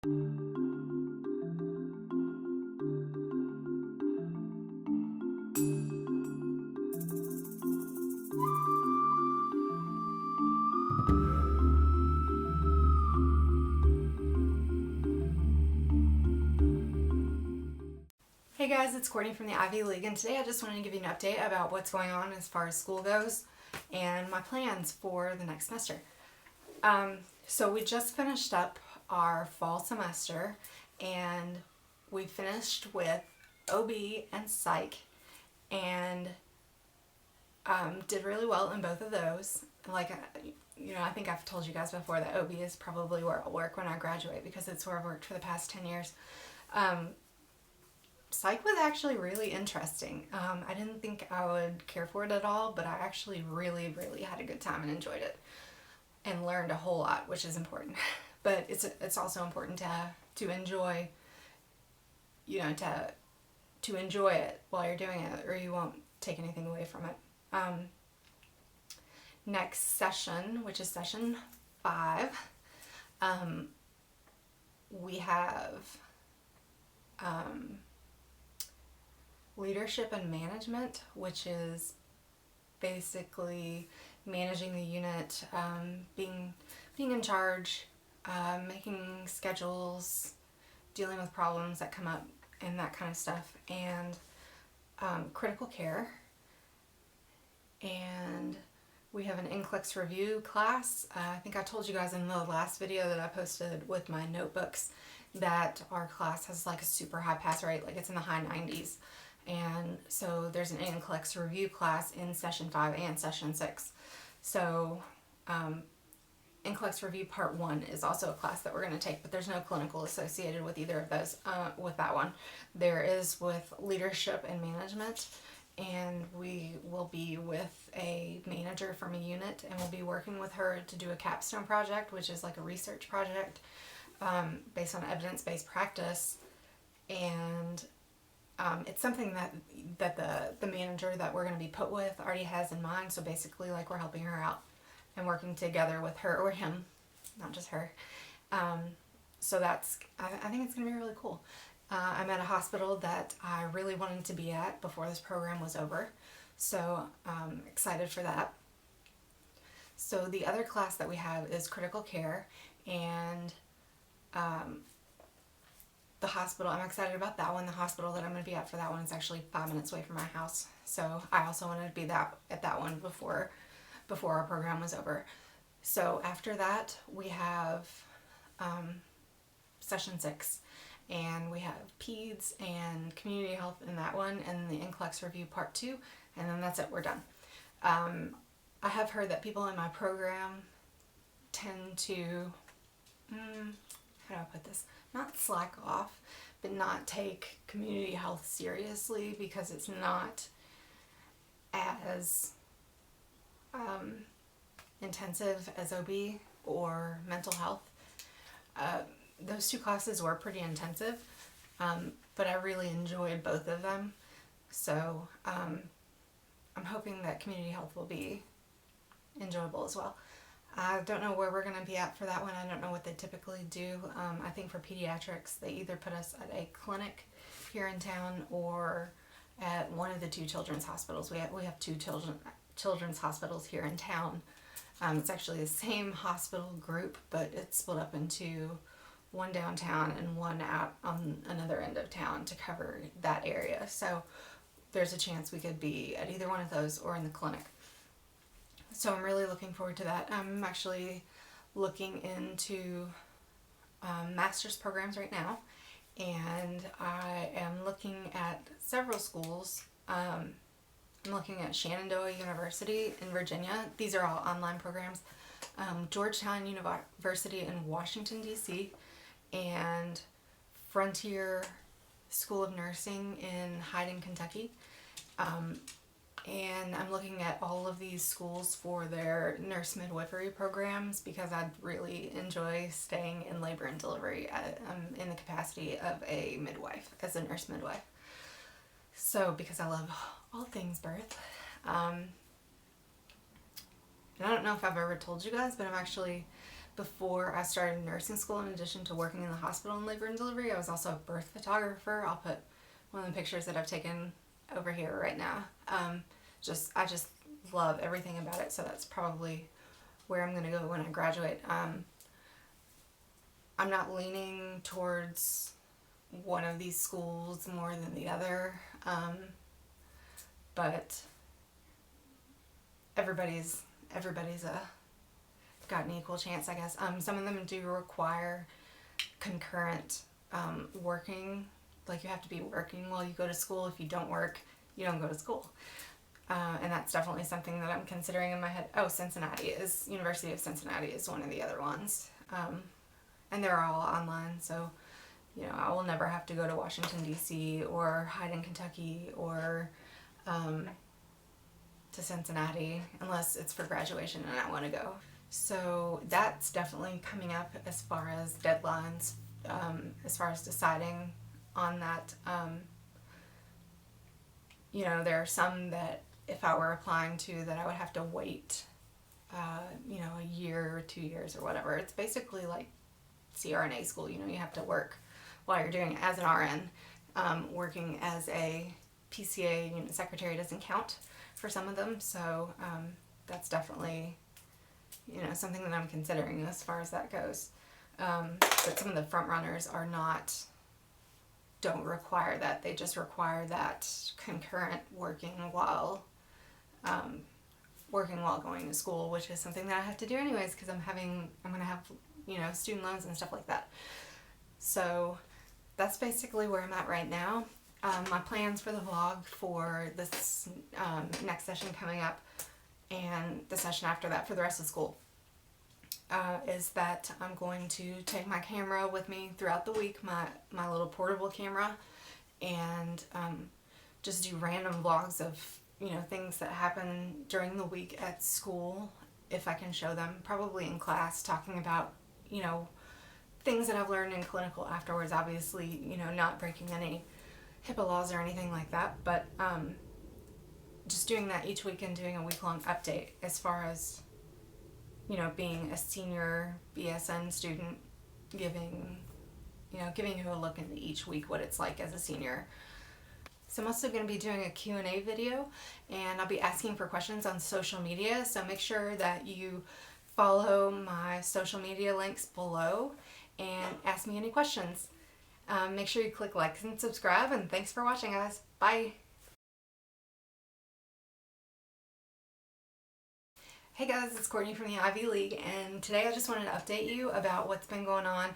Hey guys, it's Courtney from the Ivy League, and today I just wanted to give you an update about what's going on as far as school goes and my plans for the next semester. So we just finished up our fall semester, and we finished with OB and Psych, and did really well in both of those. Like, I think I've told you guys before that OB is probably where I'll work when I graduate because it's where I've worked for the past 10 years. Psych was actually really interesting. I didn't think I would care for it at all, but I actually really, really had a good time and enjoyed it and learned a whole lot, which is important. But it's also important to enjoy, to enjoy it while you're doing it, or you won't take anything away from it. Next session, which is session 5, we have leadership and management, which is basically managing the unit, being in charge, making schedules, dealing with problems that come up, and that kind of stuff, and critical care. And we have an NCLEX review class. I think I told you guys in the last video that I posted with my notebooks that our class has like a super high pass rate, like it's in the high 90s. And so there's an NCLEX review class in session 5 and session 6. So NCLEX review part 1 is also a class that we're going to take, but there's no clinical associated with either of those, with that one. There is with leadership and management, and we will be with a manager from a unit, and we'll be working with her to do a capstone project, which is like a research project based on evidence-based practice. And it's something that the manager that we're going to be put with already has in mind. So basically, like, we're helping her out and working together with her, or him, not just her. So I think it's going to be really cool. I'm at a hospital that I really wanted to be at before this program was over. So I'm excited for that. So the other class that we have is critical care, and the hospital, I'm excited about that one. The hospital that I'm going to be at for that one is actually 5 minutes away from my house. So I also wanted to be at that one before our program was over. So after that, we have session 6, and we have peds and community health in that one, and the NCLEX review part 2, and then that's it, we're done. I have heard that people in my program tend to, how do I put this? Not slack off, but not take community health seriously because it's not as intensive as OB or mental health. Those two classes were pretty intensive, but I really enjoyed both of them. So I'm hoping that community health will be enjoyable as well. I don't know where we're going to be at for that one. I don't know what they typically do. I think for pediatrics, they either put us at a clinic here in town or at one of the 2 children's hospitals. We have 2 children's hospitals here in town. It's actually the same hospital group, but it's split up into one downtown and one out on another end of town to cover that area. So there's a chance we could be at either one of those or in the clinic. So I'm really looking forward to that. I'm actually looking into master's programs right now, and I am looking at several schools. I'm looking at Shenandoah University in Virginia. These are all online programs. Georgetown University in Washington, D.C., and Frontier School of Nursing in Hyden, Kentucky. And I'm looking at all of these schools for their nurse midwifery programs because I'd really enjoy staying in labor and delivery in the capacity of a midwife, as a nurse midwife. So, because I love all things birth. And I don't know if I've ever told you guys, but I'm actually before I started nursing school, in addition to working in the hospital in labor and delivery, I was also a birth photographer. I'll put one of the pictures that I've taken over here right now. I just love everything about it, so that's probably where I'm going to go when I graduate. I'm not leaning towards one of these schools more than the other, but everybody's got an equal chance, I guess. Some of them do require concurrent working. Like, you have to be working while you go to school. If you don't work, you don't go to school. And that's definitely something that I'm considering in my head. Oh, University of Cincinnati is one of the other ones. And they're all online, so, you know, I will never have to go to Washington, D.C. or hide in Kentucky or to Cincinnati unless it's for graduation and I want to go. So that's definitely coming up as far as deadlines, as far as deciding on that. You know, there are some that if I were applying to that I would have to wait, you know, a year or 2 years or whatever. It's basically like CRNA school. You know, you have to work while you're doing it as an RN. Working as a PCA unit secretary doesn't count for some of them, so that's definitely, you know, something that I'm considering as far as that goes. But some of the front runners don't require that. They just require that concurrent working while going to school, which is something that I have to do anyways because I'm going to have, you know, student loans and stuff like that. So that's basically where I'm at right now. My plans for the vlog for this next session coming up and the session after that for the rest of school is that I'm going to take my camera with me throughout the week, my little portable camera, and just do random vlogs of, you know, things that happen during the week at school, if I can show them, probably in class, talking about, you know, things that I've learned in clinical afterwards, obviously, you know, not breaking any HIPAA laws or anything like that, but just doing that each week and doing a week-long update as far as, you know, being a senior BSN student, giving you a look into each week what it's like as a senior. So I'm also going to be doing a Q&A video, and I'll be asking for questions on social media, so make sure that you follow my social media links below and ask me any questions. Make sure you click like and subscribe, and thanks for watching, guys. Bye! Hey guys, it's Courtney from the Ivy League, and today I just wanted to update you about what's been going on